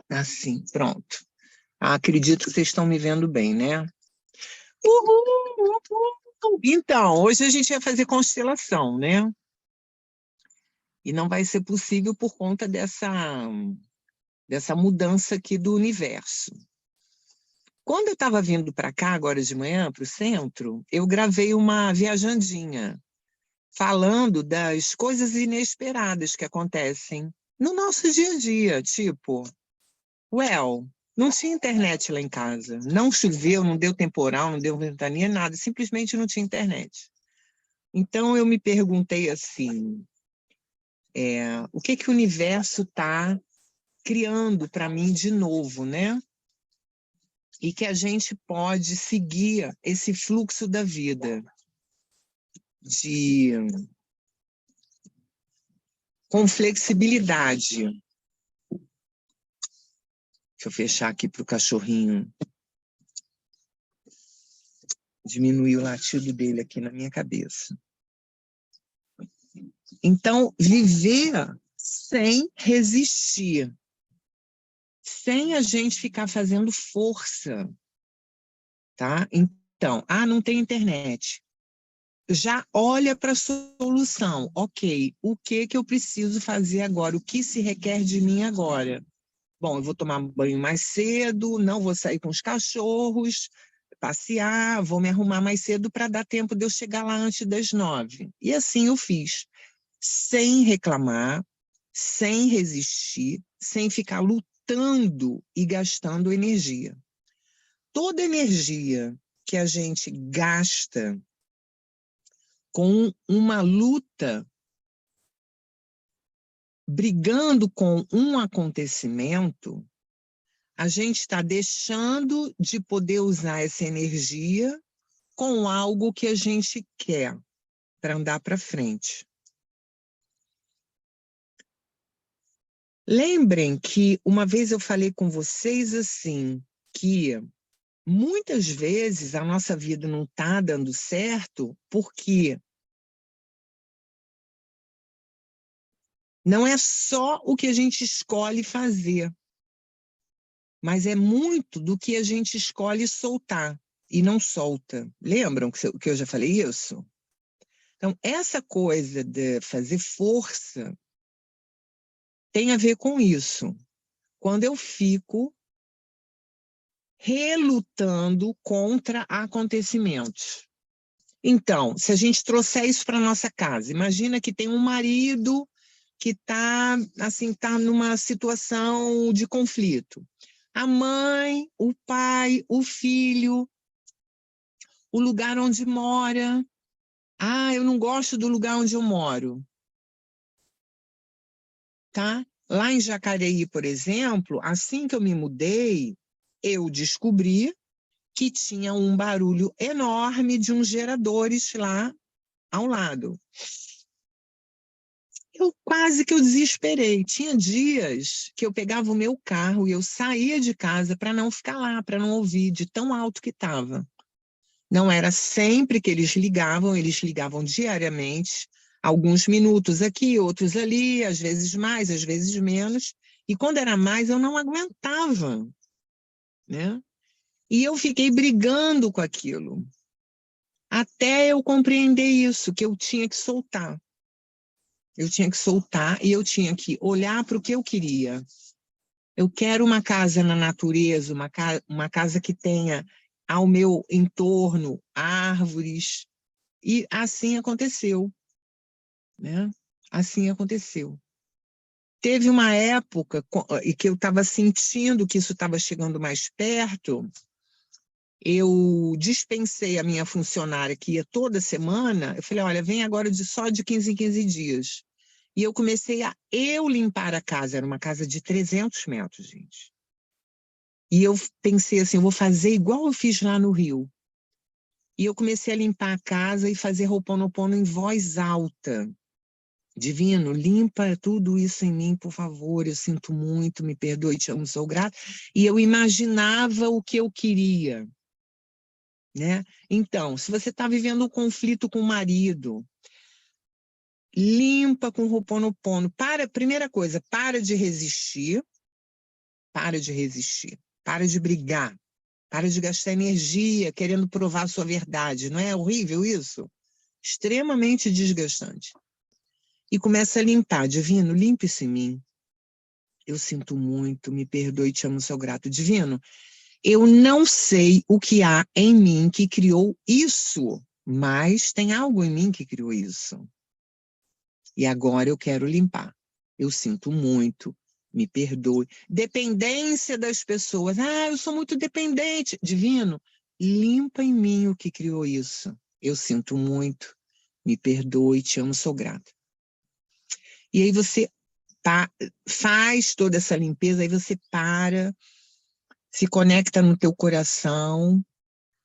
Assim, pronto. Acredito que vocês estão me vendo bem, né? Uhul, uhul. Então, hoje a gente vai fazer constelação, né? E não vai ser possível por conta dessa mudança aqui do universo. Quando eu estava vindo para cá, agora de manhã, para o centro, eu gravei uma viajandinha, falando das coisas inesperadas que acontecem no nosso dia a dia, tipo, não tinha internet lá em casa, não choveu, não deu temporal, não deu ventania, nada, simplesmente não tinha internet. Então eu me perguntei assim, o que que o universo está criando para mim de novo, né? E que a gente pode seguir esse fluxo da vida, de com flexibilidade. Deixa eu fechar aqui para o cachorrinho diminuir o latido dele aqui na minha cabeça. Então, viver sem resistir, sem a gente ficar fazendo força, tá? Então, não tem internet. Já olha para a solução. Ok, o que que eu preciso fazer agora? O que se requer de mim agora? Bom, eu vou tomar banho mais cedo, não vou sair com os cachorros, passear, vou me arrumar mais cedo para dar tempo de eu chegar lá antes das 9. E assim eu fiz, sem reclamar, sem resistir, sem ficar lutando e gastando energia. Toda energia que a gente gasta com uma luta, brigando com um acontecimento, a gente está deixando de poder usar essa energia com algo que a gente quer para andar para frente. Lembrem que uma vez eu falei com vocês assim, que muitas vezes a nossa vida não está dando certo porque não é só o que a gente escolhe fazer, mas é muito do que a gente escolhe soltar e não solta. Lembram que eu já falei isso? Então, essa coisa de fazer força tem a ver com isso. Quando eu fico relutando contra acontecimentos. Então, se a gente trouxer isso para nossa casa, imagina que tem um marido que está assim, tá numa situação de conflito. A mãe, o pai, o filho, o lugar onde mora. Eu não gosto do lugar onde eu moro. Tá? Lá em Jacareí, por exemplo, assim que eu me mudei, eu descobri que tinha um barulho enorme de uns geradores lá ao lado. Quase que eu desesperei. Tinha dias que eu pegava o meu carro e eu saía de casa para não ficar lá, para não ouvir de tão alto que estava. Não era sempre que eles ligavam diariamente, alguns minutos aqui, outros ali, às vezes mais, às vezes menos. E quando era mais, eu não aguentava, né? E eu fiquei brigando com aquilo, até eu compreender isso, que eu tinha que soltar. Eu tinha que soltar e eu tinha que olhar para o que eu queria. Eu quero uma casa na natureza, uma casa que tenha ao meu entorno árvores. E assim aconteceu, né? Assim aconteceu. Teve uma época em que eu estava sentindo que isso estava chegando mais perto, eu dispensei a minha funcionária que ia toda semana, eu falei, olha, vem agora só de 15 em 15 dias. E eu comecei a limpar a casa, era uma casa de 300 metros, gente. E eu pensei assim, eu vou fazer igual eu fiz lá no Rio. E eu comecei a limpar a casa e fazer Ho'oponopono em voz alta. Divino, limpa tudo isso em mim, por favor, eu sinto muito, me perdoe, te amo, sou grata. E eu imaginava o que eu queria, né? Então, se você está vivendo um conflito com o marido, limpa com Ho'oponopono. Primeira coisa, para de resistir, para de resistir, para de brigar, para de gastar energia querendo provar a sua verdade. Não é horrível isso? Extremamente desgastante. E começa a limpar. Divino, limpe isso em mim. Eu sinto muito, me perdoe, te amo, sou grato. Divino, eu não sei o que há em mim que criou isso, mas tem algo em mim que criou isso. E agora eu quero limpar. Eu sinto muito, me perdoe. Dependência das pessoas. Ah, eu sou muito dependente. Divino, limpa em mim o que criou isso. Eu sinto muito, me perdoe, te amo, sou grata. E aí você faz toda essa limpeza, aí você para, se conecta no teu coração,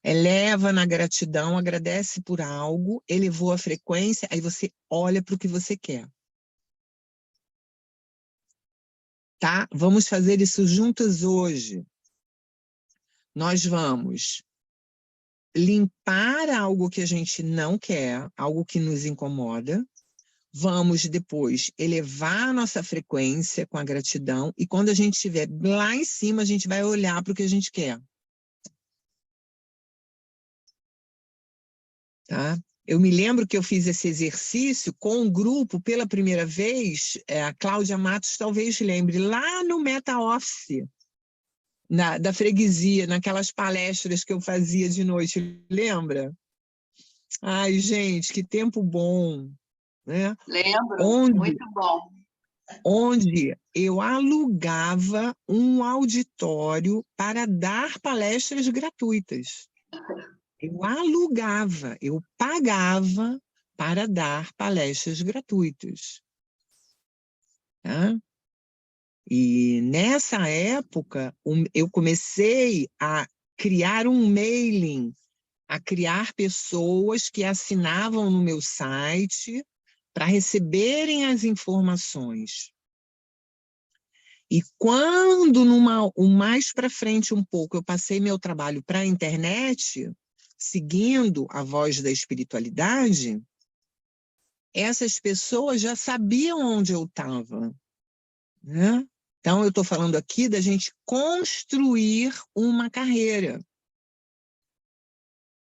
eleva na gratidão, agradece por algo, elevou a frequência, aí você olha para o que você quer. Tá? Vamos fazer isso juntas hoje. Nós vamos limpar algo que a gente não quer, algo que nos incomoda. Vamos depois elevar a nossa frequência com a gratidão e quando a gente estiver lá em cima, a gente vai olhar para o que a gente quer. Tá? Eu me lembro que eu fiz esse exercício com um grupo pela primeira vez, a Cláudia Matos talvez lembre, lá no Meta Office, da freguesia, naquelas palestras que eu fazia de noite, lembra? Ai, gente, que tempo bom, né? Lembro, muito bom. Onde eu alugava um auditório para dar palestras gratuitas. Eu alugava, eu pagava para dar palestras gratuitas. Tá? E nessa época, eu comecei a criar um mailing, a criar pessoas que assinavam no meu site para receberem as informações. E quando, mais para frente um pouco, eu passei meu trabalho para a internet, seguindo a voz da espiritualidade, essas pessoas já sabiam onde eu estava, né? Então, eu estou falando aqui da gente construir uma carreira,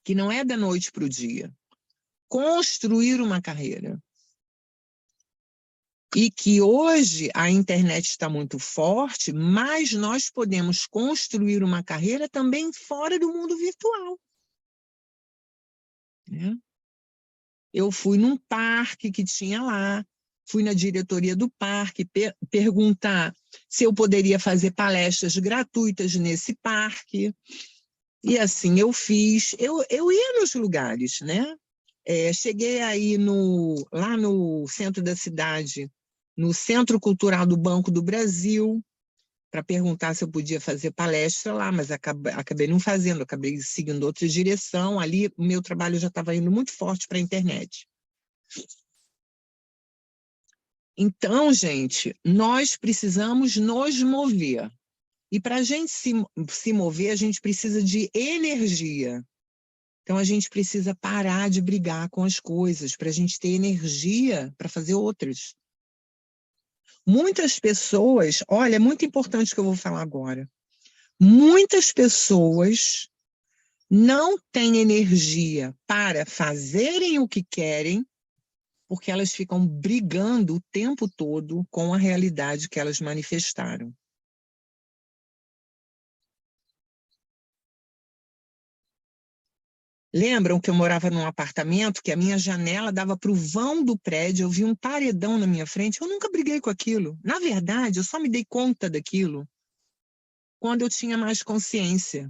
que não é da noite para o dia. Construir uma carreira. E que hoje a internet está muito forte, mas nós podemos construir uma carreira também fora do mundo virtual. Né? Eu fui num parque que tinha lá, fui na diretoria do parque perguntar se eu poderia fazer palestras gratuitas nesse parque. E assim eu fiz. Eu ia nos lugares, né? Cheguei aí lá no centro da cidade, no Centro Cultural do Banco do Brasil, para perguntar se eu podia fazer palestra lá, mas acabei não fazendo, acabei seguindo outra direção. Ali, o meu trabalho já estava indo muito forte para a internet. Então, gente, nós precisamos nos mover. E para a gente se mover, a gente precisa de energia. Então, a gente precisa parar de brigar com as coisas, para a gente ter energia para fazer outras. Muitas pessoas, olha, é muito importante o que eu vou falar agora. Muitas pessoas não têm energia para fazerem o que querem, porque elas ficam brigando o tempo todo com a realidade que elas manifestaram. Lembram que eu morava num apartamento que a minha janela dava para o vão do prédio, eu vi um paredão na minha frente, eu nunca briguei com aquilo. Na verdade, eu só me dei conta daquilo quando eu tinha mais consciência.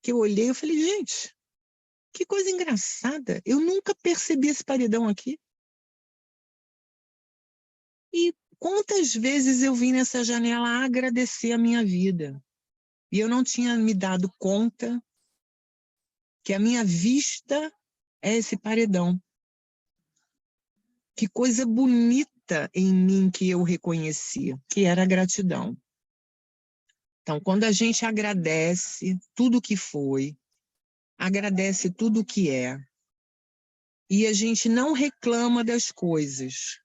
Que eu olhei e falei, gente, que coisa engraçada, eu nunca percebi esse paredão aqui. E quantas vezes eu vim nessa janela agradecer a minha vida, e eu não tinha me dado conta que a minha vista é esse paredão. Que coisa bonita em mim que eu reconheci, que era a gratidão. Então, quando a gente agradece tudo que foi, agradece tudo que é, e a gente não reclama das coisas,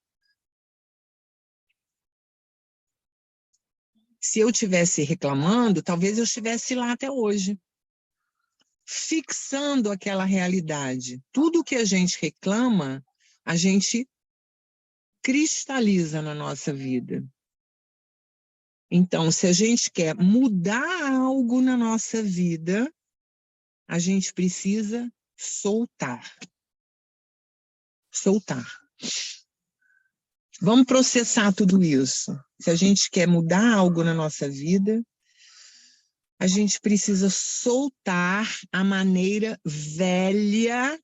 Se eu estivesse reclamando, talvez eu estivesse lá até hoje, fixando aquela realidade. Tudo que a gente reclama, a gente cristaliza na nossa vida. Então, se a gente quer mudar algo na nossa vida, a gente precisa soltar. Soltar. Vamos processar tudo isso. Se a gente quer mudar algo na nossa vida, a gente precisa soltar a maneira velha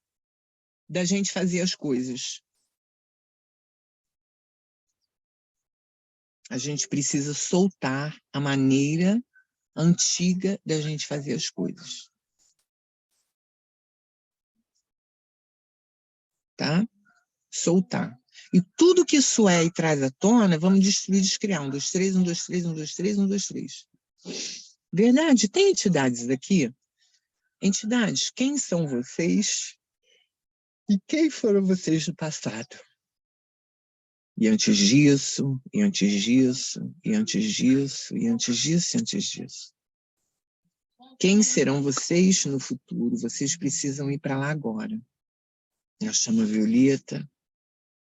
da gente fazer as coisas. A gente precisa soltar a maneira antiga da gente fazer as coisas. Tá? Soltar. E tudo que isso é e traz à tona, vamos destruir, descriar. 1, 2, 3, 1, 2, 3, 1, 2, 3, 1, 2, 3. Verdade? Tem entidades aqui? Entidades, quem são vocês? E quem foram vocês no passado? E antes disso, e antes disso, e antes disso, e antes disso, e antes disso. Quem serão vocês no futuro? Vocês precisam ir para lá agora. A chama violeta,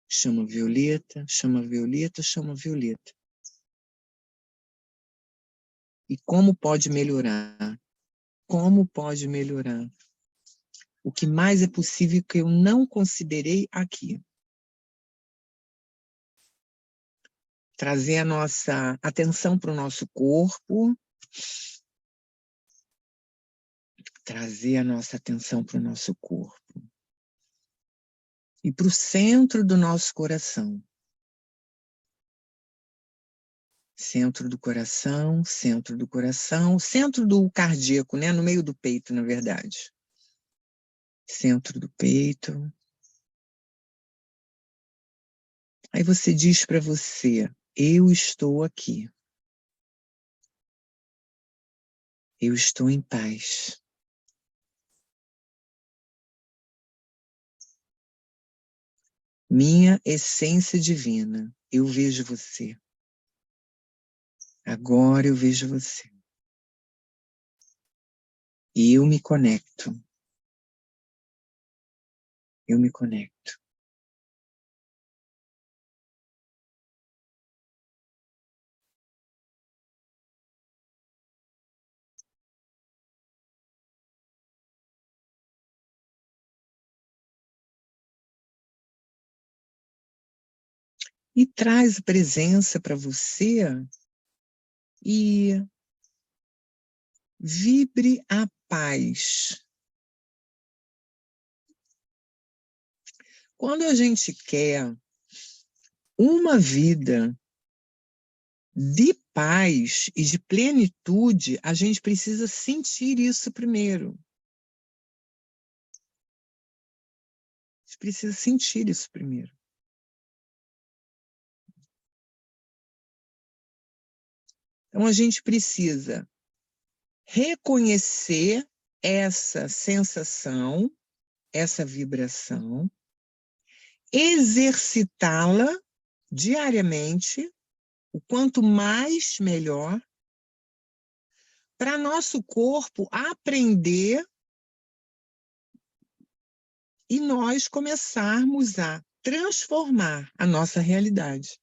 chama violeta, chama violeta, chama violeta. E como pode melhorar? Como pode melhorar? O que mais é possível que eu não considerei aqui? Trazer a nossa atenção para o nosso corpo, trazer a nossa atenção para o nosso corpo e para o centro do nosso coração. Centro do coração, centro do coração, centro do cardíaco, né? No meio do peito, na verdade. Centro do peito. Aí você diz para você, eu estou aqui. Eu estou em paz. Minha essência divina, eu vejo você. Agora eu vejo você. E eu me conecto. Eu me conecto. E traz presença para você e vibre a paz. Quando a gente quer uma vida de paz e de plenitude, a gente precisa sentir isso primeiro. A gente precisa sentir isso primeiro. Então, a gente precisa reconhecer essa sensação, essa vibração, exercitá-la diariamente, o quanto mais melhor, para nosso corpo aprender e nós começarmos a transformar a nossa realidade.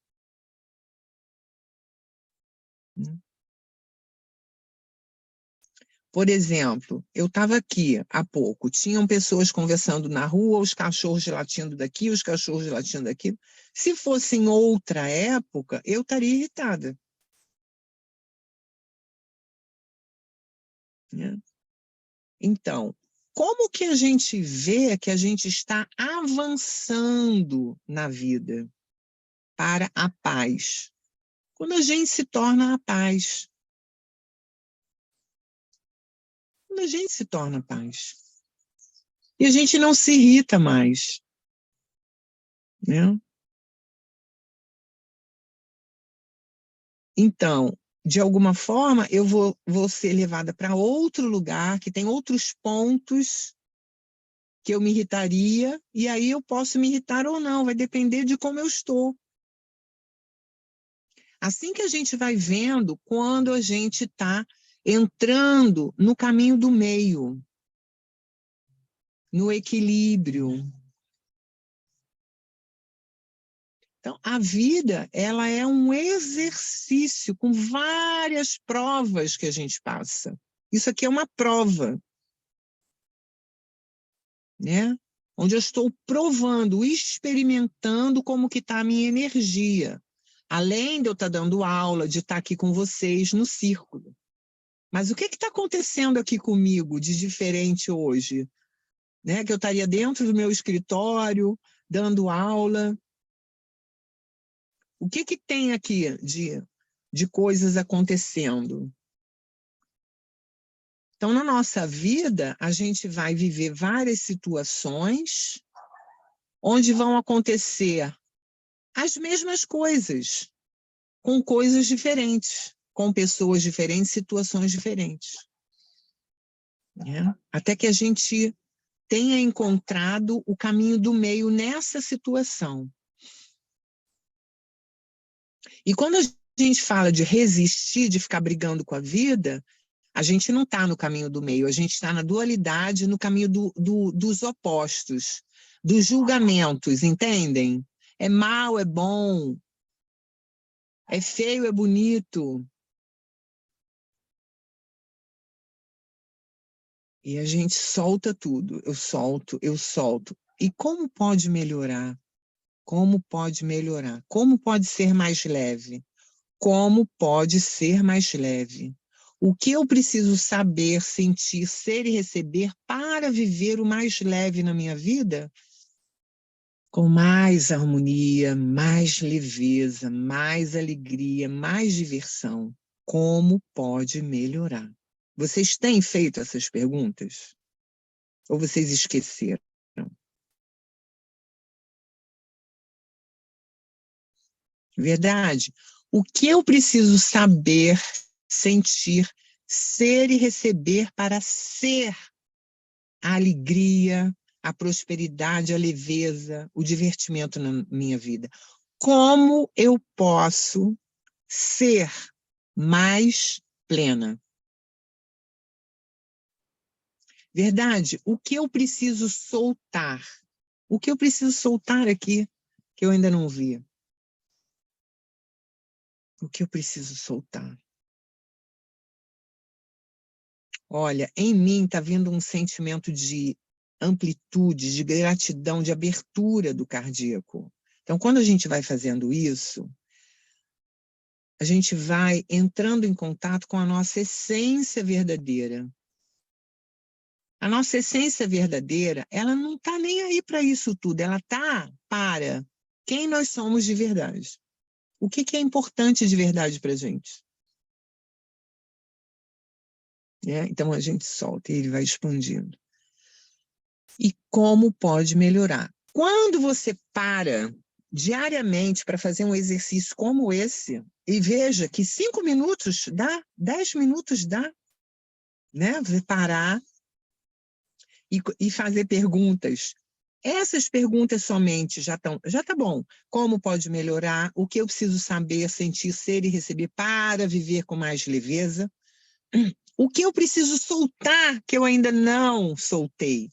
Por exemplo, eu estava aqui há pouco, tinham pessoas conversando na rua, os cachorros latindo daqui, os cachorros latindo daqui. Se fosse em outra época, eu estaria irritada. Né? Então, como que a gente vê que a gente está avançando na vida para a paz? Quando a gente se torna a paz. Quando a gente se torna a paz. E a gente não se irrita mais. Né? Então, de alguma forma, eu vou ser levada para outro lugar, que tem outros pontos que eu me irritaria, e aí eu posso me irritar ou não, vai depender de como eu estou. Assim que a gente vai vendo quando a gente está entrando no caminho do meio, no equilíbrio. Então, a vida, ela é um exercício com várias provas que a gente passa. Isso aqui é uma prova, né? Onde eu estou provando, experimentando como que está a minha energia. Além de eu estar dando aula, de estar aqui com vocês no círculo. Mas o que está acontecendo aqui comigo de diferente hoje? Né? Que eu estaria dentro do meu escritório, dando aula. O que tem aqui de coisas acontecendo? Então, na nossa vida, a gente vai viver várias situações onde vão acontecer as mesmas coisas, com coisas diferentes, com pessoas diferentes, situações diferentes. Né? Até que a gente tenha encontrado o caminho do meio nessa situação. E quando a gente fala de resistir, de ficar brigando com a vida, a gente não está no caminho do meio, a gente está na dualidade, no caminho dos opostos, dos julgamentos, entendem? É mal, é bom, é feio, é bonito. E a gente solta tudo, eu solto, eu solto. E como pode melhorar? Como pode melhorar? Como pode ser mais leve? Como pode ser mais leve? O que eu preciso saber, sentir, ser e receber para viver o mais leve na minha vida? Com mais harmonia, mais leveza, mais alegria, mais diversão. Como pode melhorar? Vocês têm feito essas perguntas? Ou vocês esqueceram? Verdade? O que eu preciso saber, sentir, ser e receber para ser a alegria, a prosperidade, a leveza, o divertimento na minha vida? Como eu posso ser mais plena? Verdade? O que eu preciso soltar? O que eu preciso soltar aqui que eu ainda não vi? O que eu preciso soltar? Olha, em mim está vindo um sentimento de amplitude, de gratidão, de abertura do cardíaco. Então, quando a gente vai fazendo isso, a gente vai entrando em contato com a nossa essência verdadeira. A nossa essência verdadeira, ela não está nem aí para isso tudo, ela está para quem nós somos de verdade. O que é importante de verdade para a gente? Então, a gente solta e ele vai expandindo. E como pode melhorar? Quando você para diariamente para fazer um exercício como esse, e veja que 5 minutos dá, 10 minutos dá, né? Você parar e fazer perguntas. Essas perguntas somente já tá bom. Como pode melhorar? O que eu preciso saber, sentir, ser e receber para viver com mais leveza? O que eu preciso soltar que eu ainda não soltei?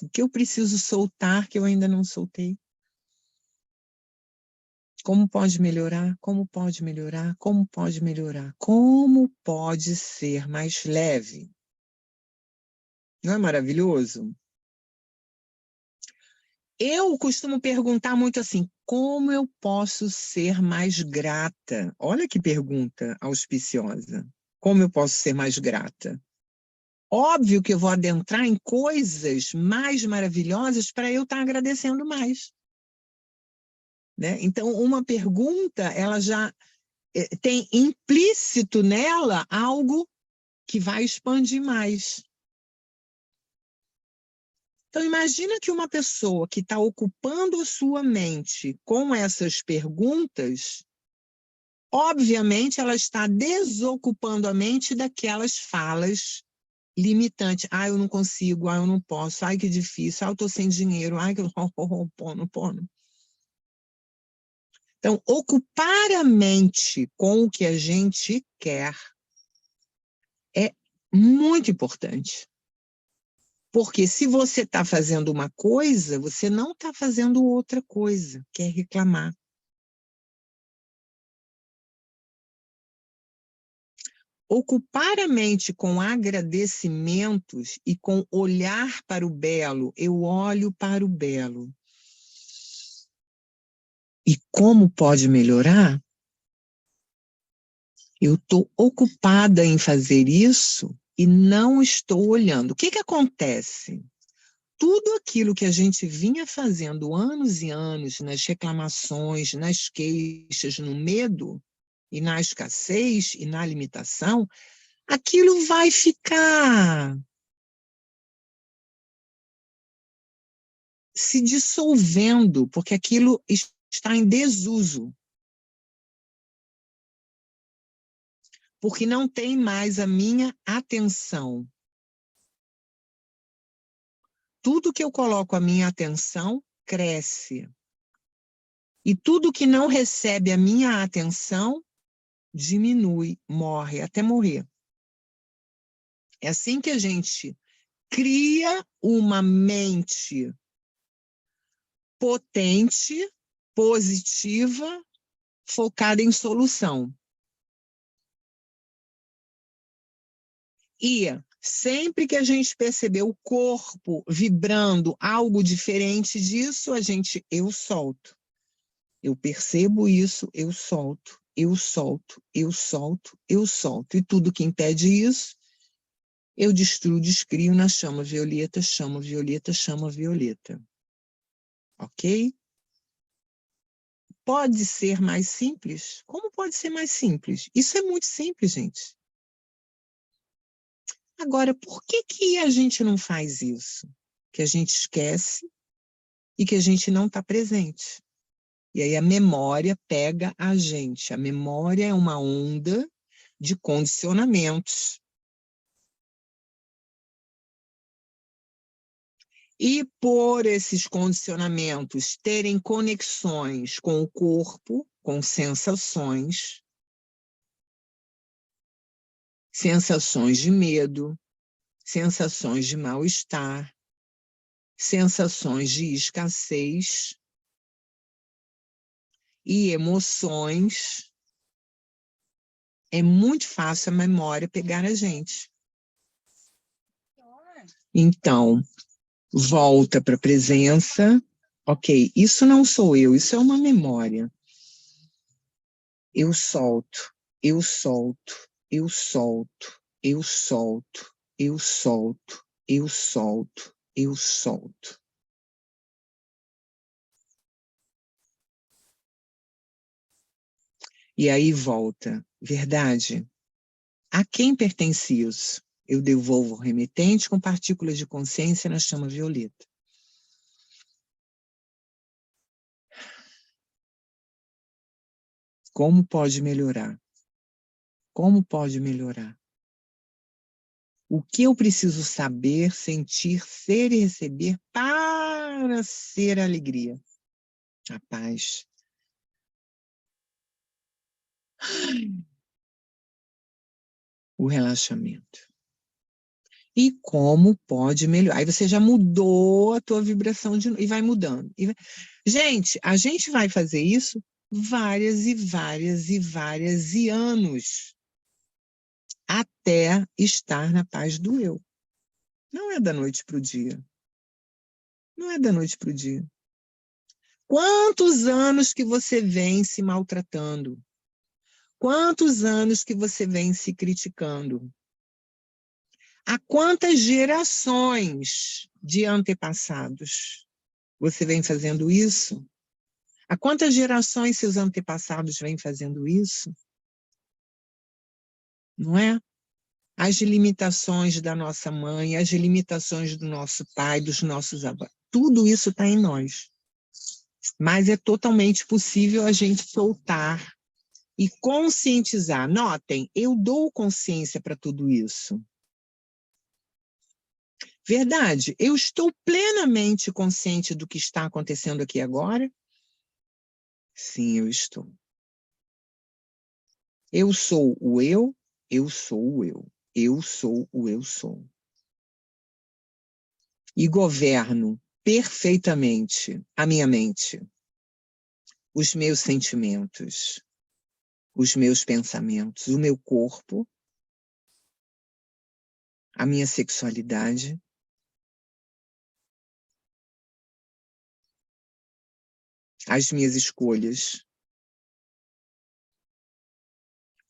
O que eu preciso soltar que eu ainda não soltei? Como pode melhorar? Como pode melhorar? Como pode melhorar? Como pode ser mais leve? Não é maravilhoso? Eu costumo perguntar muito assim, como eu posso ser mais grata? Olha que pergunta auspiciosa. Como eu posso ser mais grata? Óbvio que eu vou adentrar em coisas mais maravilhosas para eu estar agradecendo mais. Né? Então, uma pergunta, ela já tem implícito nela algo que vai expandir mais. Então, imagina que uma pessoa que está ocupando a sua mente com essas perguntas, obviamente ela está desocupando a mente daquelas falas limitantes. Ah, eu não consigo, ah, eu não posso, ai, que difícil, ah, eu estou sem dinheiro, ai, que eu... pono. Então, ocupar a mente com o que a gente quer é muito importante. Porque se você está fazendo uma coisa, você não está fazendo outra coisa, que é reclamar. Ocupar a mente com agradecimentos e com olhar para o belo, eu olho para o belo. E como pode melhorar? Eu estou ocupada em fazer isso e não estou olhando. O que que acontece? Tudo aquilo que a gente vinha fazendo anos e anos nas reclamações, nas queixas, no medo, e na escassez e na limitação, aquilo vai ficar se dissolvendo, porque aquilo está em desuso. Porque não tem mais a minha atenção. Tudo que eu coloco a minha atenção cresce. E tudo que não recebe a minha atenção diminui, morre, até morrer. É assim que a gente cria uma mente potente, positiva, focada em solução. E sempre que a gente perceber o corpo vibrando algo diferente disso, eu solto. Eu percebo isso, eu solto, eu solto, eu solto, eu solto. E tudo que impede isso, eu destruo, descrio na chama violeta, chama violeta, chama violeta. Ok? Pode ser mais simples? Como pode ser mais simples? Isso é muito simples, gente. Agora, por que que a gente não faz isso? Que a gente esquece e que a gente não está presente. E aí a memória pega a gente. A memória é uma onda de condicionamentos. E por esses condicionamentos terem conexões com o corpo, com sensações de medo, sensações de mal-estar, sensações de escassez e emoções, é muito fácil a memória pegar a gente. Então, volta para a presença. Ok, isso não sou eu, isso é uma memória. Eu solto, eu solto, eu solto, eu solto, eu solto, eu solto, eu solto. E aí volta, verdade? A quem pertence isso? Eu devolvo o remetente com partículas de consciência na chama violeta. Como pode melhorar? Como pode melhorar? O que eu preciso saber, sentir, ser e receber para ser alegria? A paz. O relaxamento. E como pode melhorar? Aí você já mudou a tua vibração e vai mudando. Gente, a gente vai fazer isso várias e várias e várias e anos até estar na paz do eu. Não é da noite para o dia. Não é da noite para o dia. Quantos anos que você vem se maltratando? Quantos anos que você vem se criticando? Há quantas gerações de antepassados você vem fazendo isso? Há quantas gerações seus antepassados vêm fazendo isso? Não é? As limitações da nossa mãe, as limitações do nosso pai, dos nossos avós, tudo isso está em nós. Mas é totalmente possível a gente soltar e conscientizar. Notem, eu dou consciência para tudo isso. Verdade, eu estou plenamente consciente do que está acontecendo aqui agora. Sim, eu estou. Eu sou o eu, eu sou o eu. Eu sou o eu sou. E governo perfeitamente a minha mente, os meus sentimentos, os meus pensamentos, o meu corpo, a minha sexualidade, as minhas escolhas,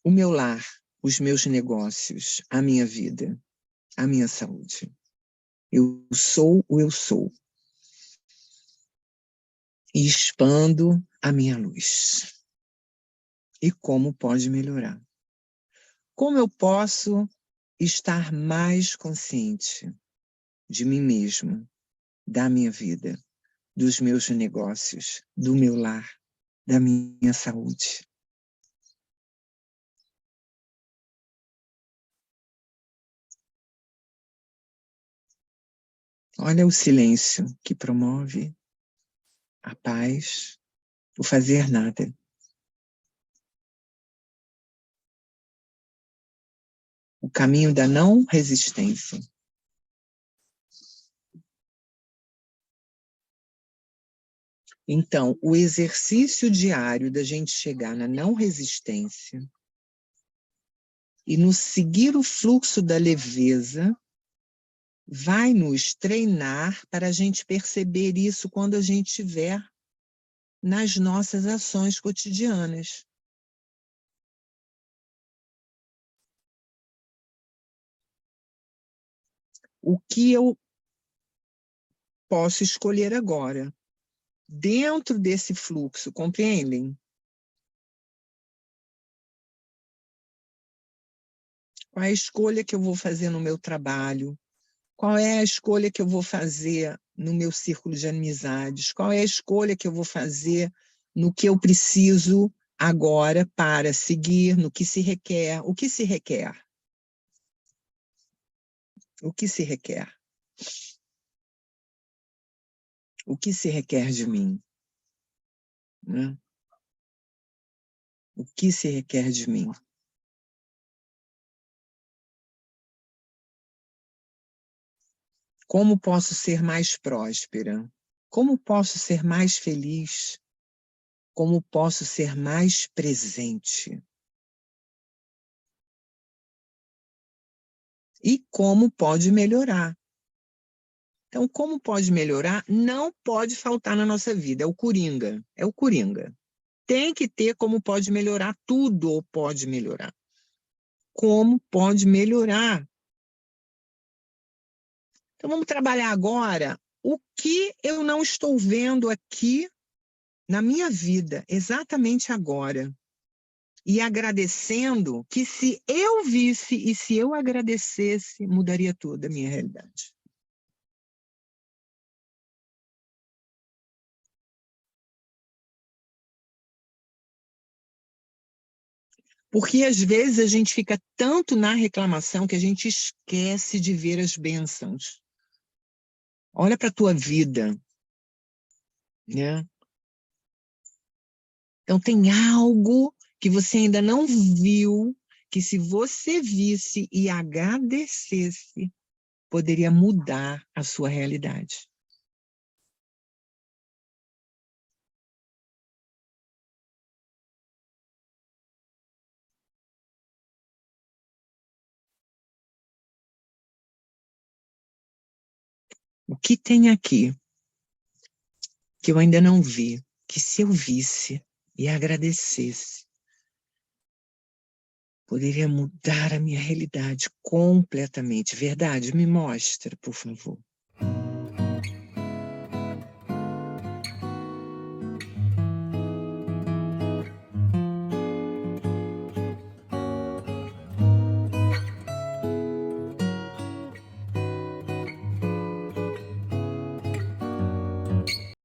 o meu lar, os meus negócios, a minha vida, a minha saúde. Eu sou o eu sou. E expando a minha luz. E como pode melhorar? Como eu posso estar mais consciente de mim mesmo, da minha vida, dos meus negócios, do meu lar, da minha saúde? Olha o silêncio que promove a paz, o fazer nada. O caminho da não resistência. Então, o exercício diário da gente chegar na não resistência e no seguir o fluxo da leveza vai nos treinar para a gente perceber isso quando a gente estiver nas nossas ações cotidianas. O que eu posso escolher agora, dentro desse fluxo, compreendem? Qual é a escolha que eu vou fazer no meu trabalho? Qual é a escolha que eu vou fazer no meu círculo de amizades? Qual é a escolha que eu vou fazer no que eu preciso agora para seguir, no que se requer? O que se requer? O que se requer? O que se requer de mim? Né? O que se requer de mim? Como posso ser mais próspera? Como posso ser mais feliz? Como posso ser mais presente? E como pode melhorar? Então, como pode melhorar? Não pode faltar na nossa vida. É o coringa. É o coringa. Tem que ter como pode melhorar. Tudo pode melhorar. Como pode melhorar? Então, vamos trabalhar agora o que eu não estou vendo aqui na minha vida, exatamente agora. E agradecendo que se eu visse e se eu agradecesse, mudaria toda a minha realidade. Porque às vezes a gente fica tanto na reclamação que a gente esquece de ver as bênçãos. Olha para a tua vida, né? Então tem algo que você ainda não viu, que se você visse e agradecesse, poderia mudar a sua realidade. O que tem aqui que eu ainda não vi, que se eu visse e agradecesse, poderia mudar a minha realidade completamente. Verdade? Me mostra, por favor.